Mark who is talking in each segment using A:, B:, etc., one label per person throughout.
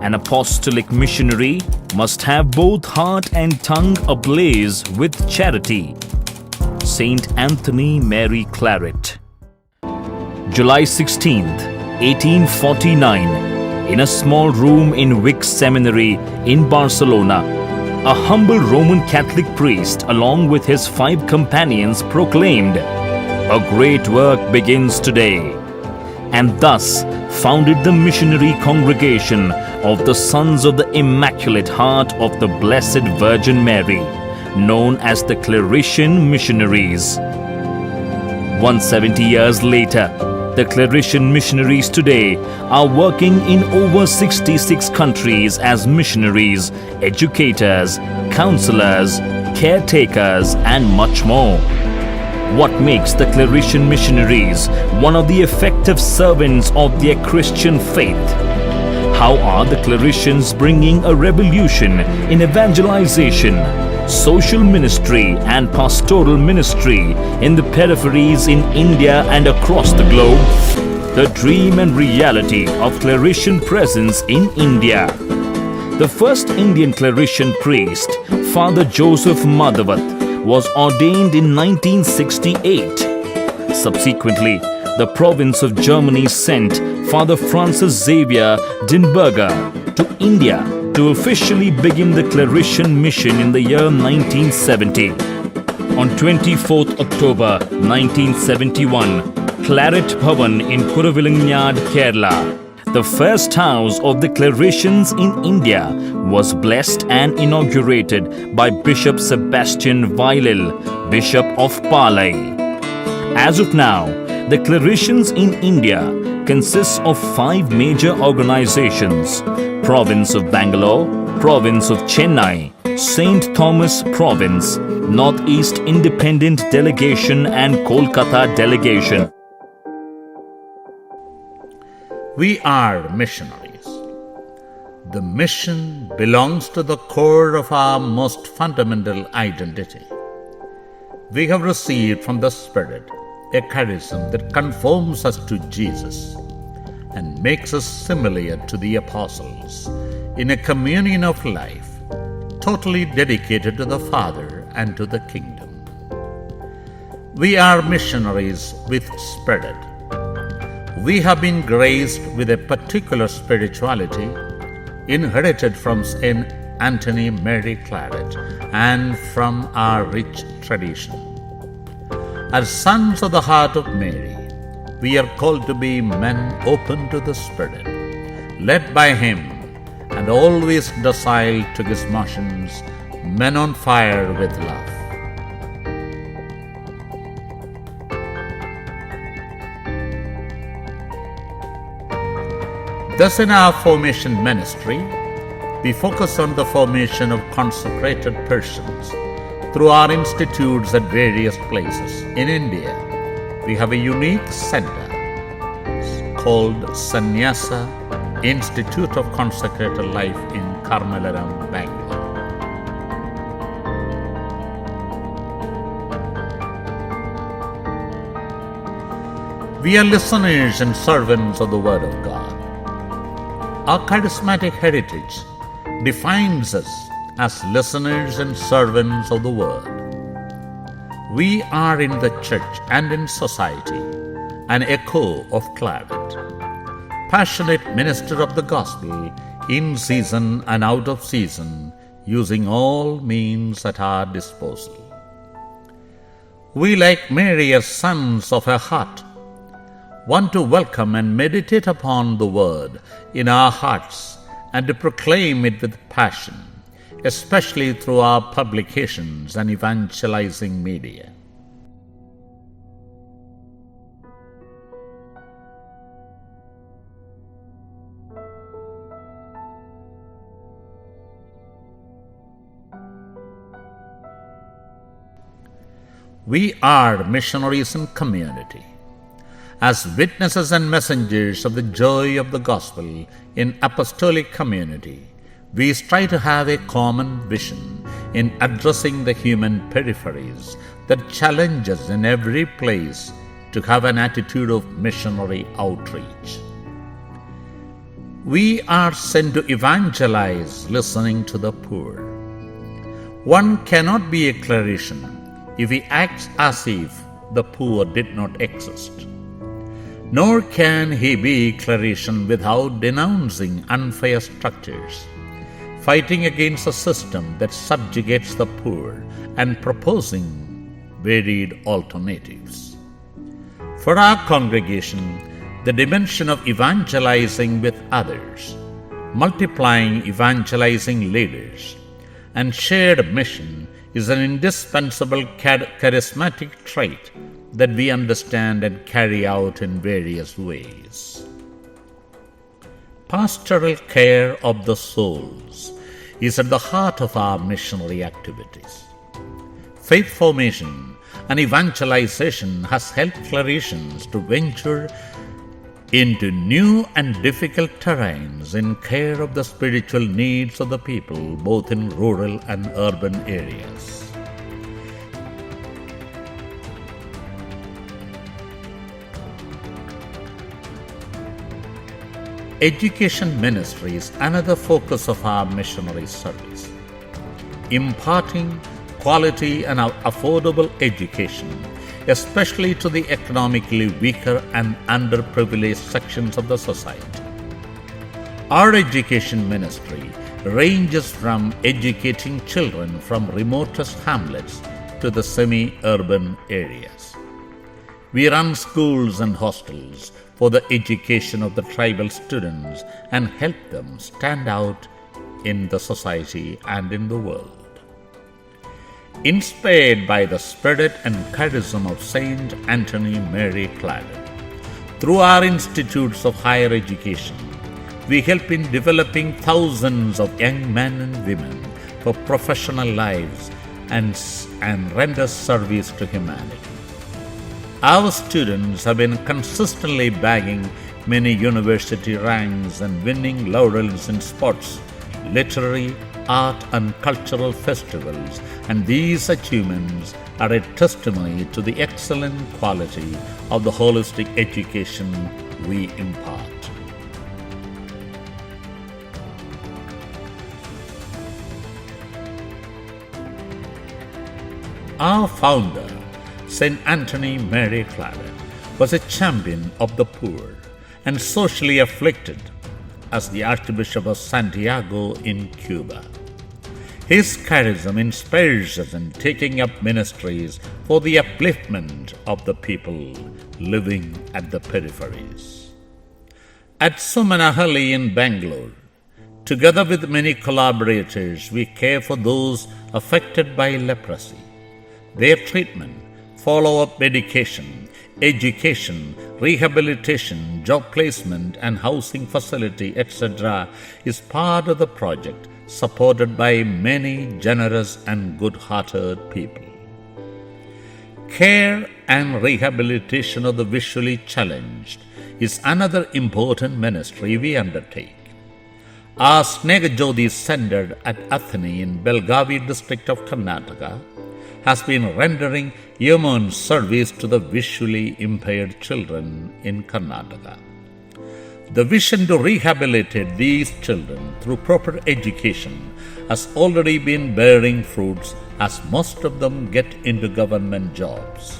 A: An apostolic missionary must have both heart and tongue ablaze with charity. Saint Anthony Mary Claret. July 16th, 1849, in a small room in Vic Seminary in Barcelona, a humble Roman Catholic priest along with his 5 companions proclaimed, "A great work begins today," and thus founded the missionary congregation of the Sons of the Immaculate Heart of the Blessed Virgin Mary, known as the Claretian Missionaries. 170 years later, the Claretian Missionaries today are working in over 66 countries as missionaries, educators, counselors, caretakers, and much more. What makes the Claretian Missionaries one of the effective servants of their Christian faith? How are the Claretians bringing a revolution in evangelization, social ministry and pastoral ministry in the peripheries in India and across the globe? The dream and reality of Claretian presence in India. The first Indian Claretian priest, Father Joseph Madhavat, was ordained in 1968. Subsequently, the province of Germany sent Father Francis Xavier Dinberger to India to officially begin the Claretian mission in the year 1970. On 24th October 1971, Claret Bhavan in Kuruvilangad, Kerala, the first house of the Claretians in India, was blessed and inaugurated by Bishop Sebastian Weilel, Bishop of Palai. As of now, the Claretians in India consists of 5 major organizations: Province of Bangalore, Province of Chennai, St. Thomas Province, Northeast Independent Delegation and Kolkata Delegation.
B: We are missionaries. The mission belongs to the core of our most fundamental identity. We have received from the Spirit a charism that conforms us to Jesus and makes us similar to the apostles in a communion of life, totally dedicated to the Father and to the kingdom. We are missionaries with Spirit. We have been graced with a particular spirituality inherited from Saint Anthony Mary Claret and from our rich tradition. As sons of the heart of Mary, we are called to be men open to the Spirit, led by Him and always docile to His motions, men on fire with love. Thus, in our formation ministry, we focus on the formation of consecrated persons through our institutes at various places. In India, we have a unique center called Sannyasa Institute of Consecrated Life in Karmalaram, Bangalore. We are listeners and servants of the Word of God. Our charismatic heritage defines us as listeners and servants of the Word. We are in the church and in society an echo of Claret, passionate minister of the gospel in season and out of season, using all means at our disposal. We, like Mary, as sons of her heart, want to welcome and meditate upon the Word in our hearts and to proclaim it with passion, especially through our publications and evangelizing media. We are missionaries in community. As witnesses and messengers of the joy of the gospel in apostolic community, we strive to have a common vision in addressing the human peripheries that challenge us in every place to have an attitude of missionary outreach. We are sent to evangelize, listening to the poor. One cannot be a Claretian if he acts as if the poor did not exist. Nor can he be Claretian without denouncing unfair structures, fighting against a system that subjugates the poor, and proposing varied alternatives. For our congregation, the dimension of evangelizing with others, multiplying evangelizing leaders, and shared mission is an indispensable charismatic trait that we understand and carry out in various ways. Pastoral care of the souls is at the heart of our missionary activities. Faith formation and evangelization has helped Claretians to venture into new and difficult terrains in care of the spiritual needs of the people, both in rural and urban areas. Education ministry is another focus of our missionary service. Imparting quality and affordable education, especially to the economically weaker and underprivileged sections of the society. Our education ministry ranges from educating children from remotest hamlets to the semi-urban areas. We run schools and hostels for the education of the tribal students and help them stand out in the society and in the world. Inspired by the spirit and charism of Saint Anthony Mary Claret, through our institutes of higher education, we help in developing thousands of young men and women for professional lives and render service to humanity. Our students have been consistently bagging many university ranks and winning laurels in sports, literary, art and cultural festivals, and these achievements are a testimony to the excellent quality of the holistic education we impart. Our founder, Saint Anthony Mary Claret, was a champion of the poor and socially afflicted as the Archbishop of Santiago in Cuba. His charism inspires us in taking up ministries for the upliftment of the people living at the peripheries. At Sumanahalli in Bangalore, together with many collaborators, we care for those affected by leprosy. Their treatment, follow-up medication, education, rehabilitation, job placement and housing facility, etc. is part of the project supported by many generous and good-hearted people. Care and rehabilitation of the visually challenged is another important ministry we undertake. Our Snegajodi Center at Athani in Belgavi district of Karnataka has been rendering yeoman service to the visually impaired children in Karnataka. The vision to rehabilitate these children through proper education has already been bearing fruits, as most of them get into government jobs.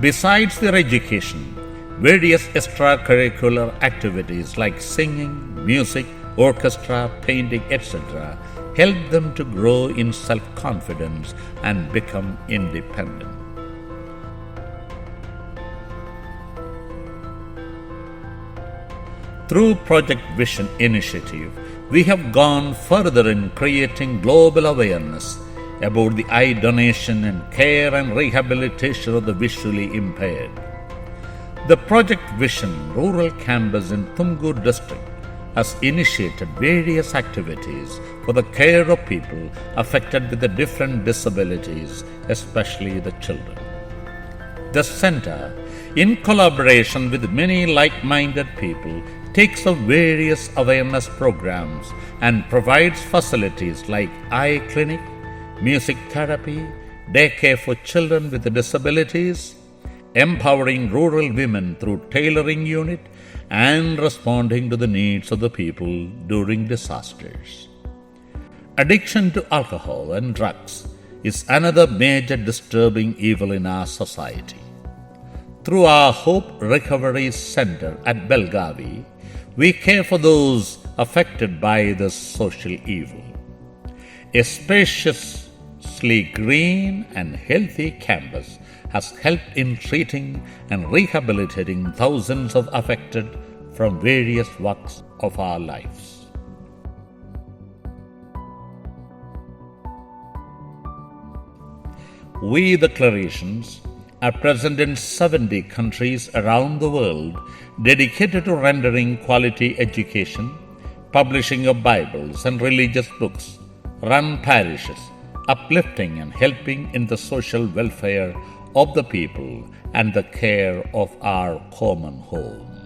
B: Besides their education, various extracurricular activities like singing, music, orchestra, painting, etc. help them to grow in self-confidence and become independent. Through Project Vision initiative, we have gone further in creating global awareness about the eye donation and care and rehabilitation of the visually impaired. The Project Vision Rural Campus in Tumkur district has initiated various activities for the care of people affected with the different disabilities, especially the children. The center, in collaboration with many like-minded people, takes up various awareness programs and provides facilities like eye clinic, music therapy, daycare for children with disabilities, empowering rural women through tailoring unit and responding to the needs of the people during disasters. Addiction to alcohol and drugs is another major disturbing evil in our society. Through our Hope Recovery Center at Belgavi, we care for those affected by this social evil. A spaciously green and healthy campus has helped in treating and rehabilitating thousands of affected from various walks of our lives. We, the Claretians, are present in 70 countries around the world, dedicated to rendering quality education, publishing of Bibles and religious books, run parishes, uplifting and helping in the social welfare of the people and the care of our common home.